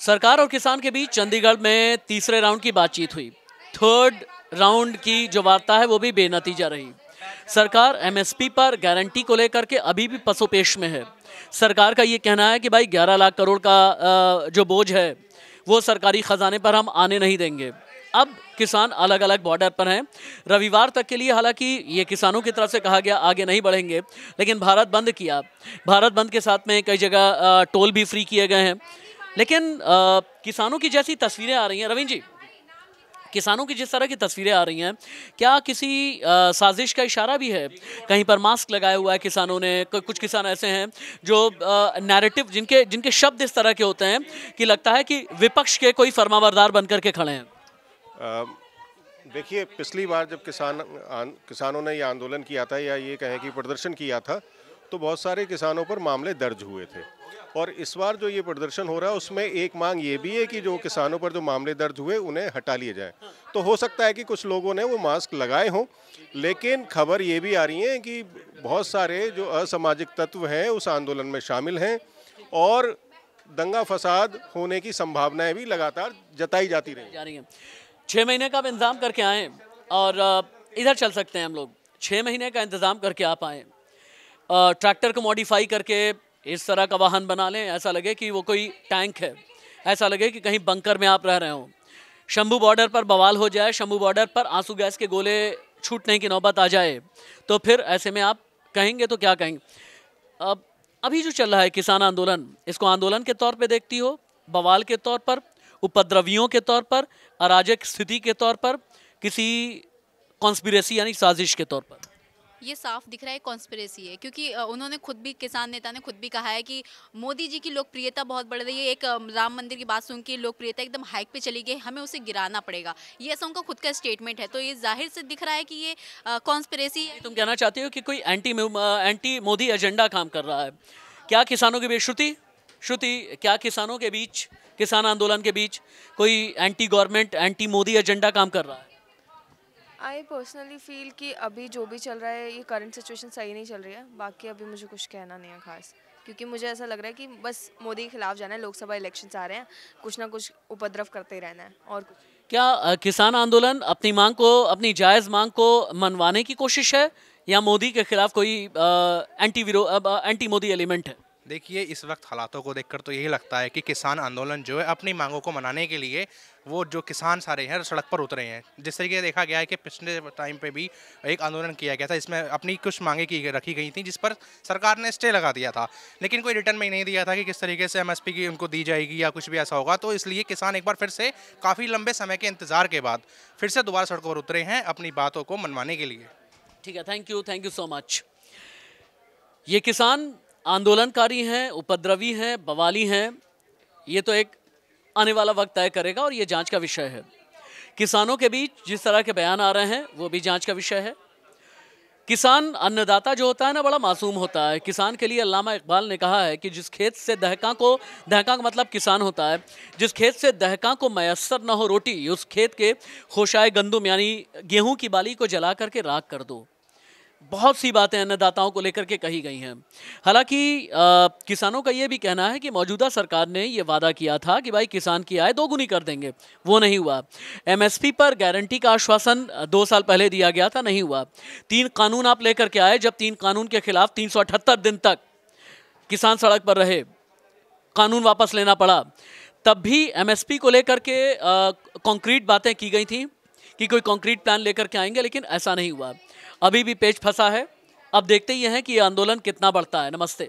सरकार और किसान के बीच चंडीगढ़ में तीसरे राउंड की बातचीत हुई। थर्ड राउंड की जो वार्ता है वो भी बेनतीजा रही। सरकार एमएसपी पर गारंटी को लेकर के अभी भी पसोपेश में है। सरकार का ये कहना है कि भाई 11 लाख करोड़ का जो बोझ है वो सरकारी खजाने पर हम आने नहीं देंगे। अब किसान अलग अलग बॉर्डर पर हैं। रविवार तक के लिए हालांकि ये किसानों की तरफ से कहा गया आगे नहीं बढ़ेंगे, लेकिन भारत बंद किया। भारत बंद के साथ में कई जगह टोल भी फ्री किए गए हैं। लेकिन किसानों की जैसी तस्वीरें आ रही हैं, रवीन जी, किसानों की जिस तरह की तस्वीरें आ रही हैं, क्या किसी साजिश का इशारा भी है? कहीं पर मास्क लगाया हुआ है किसानों ने। कुछ किसान ऐसे हैं जो नैरेटिव जिनके शब्द इस तरह के होते हैं कि लगता है कि विपक्ष के कोई फरमाबरदार बनकर के खड़े हैं। देखिए, पिछली बार जब किसानों ने ये आंदोलन किया था या ये कहें कि प्रदर्शन किया था, तो बहुत सारे किसानों पर मामले दर्ज हुए थे। और इस बार जो ये प्रदर्शन हो रहा है उसमें एक मांग ये भी है कि जो किसानों पर जो मामले दर्ज हुए उन्हें हटा लिए जाए। तो हो सकता है कि कुछ लोगों ने वो मास्क लगाए हों, लेकिन खबर ये भी आ रही है कि बहुत सारे जो असामाजिक तत्व हैं उस आंदोलन में शामिल हैं और दंगा फसाद होने की संभावनाएं भी लगातार जताई जाती रही हैं। 6 महीने का आप इंतजाम करके आएँ और इधर चल सकते हैं हम लोग। 6 महीने का इंतजाम करके आप आएँ, ट्रैक्टर को मॉडिफाई करके इस तरह का वाहन बना लें, ऐसा लगे कि वो कोई टैंक है, ऐसा लगे कि कहीं बंकर में आप रह रहे हो। शंभू बॉर्डर पर बवाल हो जाए, शंभू बॉर्डर पर आंसू गैस के गोले छूटने की नौबत आ जाए, तो फिर ऐसे में आप कहेंगे तो क्या कहेंगे? अब अभी जो चल रहा है किसान आंदोलन, इसको आंदोलन के तौर पे देखती हो, बवाल के तौर पर, उपद्रवियों के तौर पर, अराजक स्थिति के तौर पर, किसी कॉन्स्पिरेसी यानी साजिश के तौर पर? ये साफ दिख रहा है कॉन्स्पिरेसी है, क्योंकि उन्होंने खुद भी, किसान नेता ने खुद भी कहा है कि मोदी जी की लोकप्रियता बहुत बढ़ रही है। एक राम मंदिर की बात सुन के लोकप्रियता एकदम हाइक पे चली गई, हमें उसे गिराना पड़ेगा, ये ऐसा उनका खुद का स्टेटमेंट है। तो ये जाहिर से दिख रहा है कि ये कॉन्स्पिरेसी है। तुम कहना चाहते हो कि कोई एंटी मोदी एजेंडा काम कर रहा है? क्या किसानों के बीच श्रुति क्या किसानों के बीच, किसान आंदोलन के बीच कोई anti government, anti Modi agenda काम कर रहा है? आई पर्सनली फील कि अभी जो भी चल रहा है ये करंट सिचुएशन सही नहीं चल रही है। बाकी अभी मुझे कुछ कहना नहीं है खास, क्योंकि मुझे ऐसा लग रहा है कि बस मोदी के खिलाफ जाना है। लोकसभा इलेक्शंस आ रहे हैं, कुछ ना कुछ उपद्रव करते ही रहना है। और क्या किसान आंदोलन अपनी मांग को, अपनी जायज़ मांग को मनवाने की कोशिश है या मोदी के खिलाफ कोई एंटी मोदी एलिमेंट है? देखिए, इस वक्त हालातों को देखकर तो यही लगता है कि किसान आंदोलन जो है अपनी मांगों को मनाने के लिए वो जो किसान सारे हैं सड़क पर उतरे हैं। जिस तरीके से देखा गया है कि पिछले टाइम पे भी एक आंदोलन किया गया था, इसमें अपनी कुछ मांगे रखी गई थी जिस पर सरकार ने स्टे लगा दिया था, लेकिन कोई रिटर्न में नहीं दिया था कि किस तरीके से एमएसपी की उनको दी जाएगी या कुछ भी ऐसा होगा। तो इसलिए किसान एक बार फिर से काफ़ी लंबे समय के इंतजार के बाद फिर से दोबारा सड़कों पर उतरे हैं अपनी बातों को मनवाने के लिए। ठीक है, थैंक यू सो मच। ये किसान आंदोलनकारी हैं, उपद्रवी हैं, बवाली हैं, ये तो एक आने वाला वक्त तय करेगा और ये जांच का विषय है। किसानों के बीच जिस तरह के बयान आ रहे हैं वो भी जांच का विषय है। किसान अन्नदाता जो होता है ना, बड़ा मासूम होता है। किसान के लिए अल्लामा इकबाल ने कहा है कि जिस खेत से दहका का मतलब किसान होता है, जिस खेत से दहका को मयस्सर न हो रोटी, उस खेत के खोशाए गंदुम यानी गेहूं की बाली को जला करके राख कर दो। बहुत सी बातें अन्नदाताओं को लेकर के कही गई हैं। हालांकि किसानों का ये भी कहना है कि मौजूदा सरकार ने ये वादा किया था कि भाई किसान की आय दोगुनी कर देंगे, वो नहीं हुआ। एमएसपी पर गारंटी का आश्वासन 2 साल पहले दिया गया था, नहीं हुआ। 3 कानून आप लेकर के आए, जब 3 कानून के खिलाफ 378 दिन तक किसान सड़क पर रहे, कानून वापस लेना पड़ा, तब भी एमएसपी को लेकर के कॉन्क्रीट बातें की गई थी कि कोई कॉन्क्रीट प्लान लेकर के आएंगे, लेकिन ऐसा नहीं हुआ। अभी भी पेच फंसा है। अब देखते ही हैं कि ये आंदोलन कितना बढ़ता है। नमस्ते।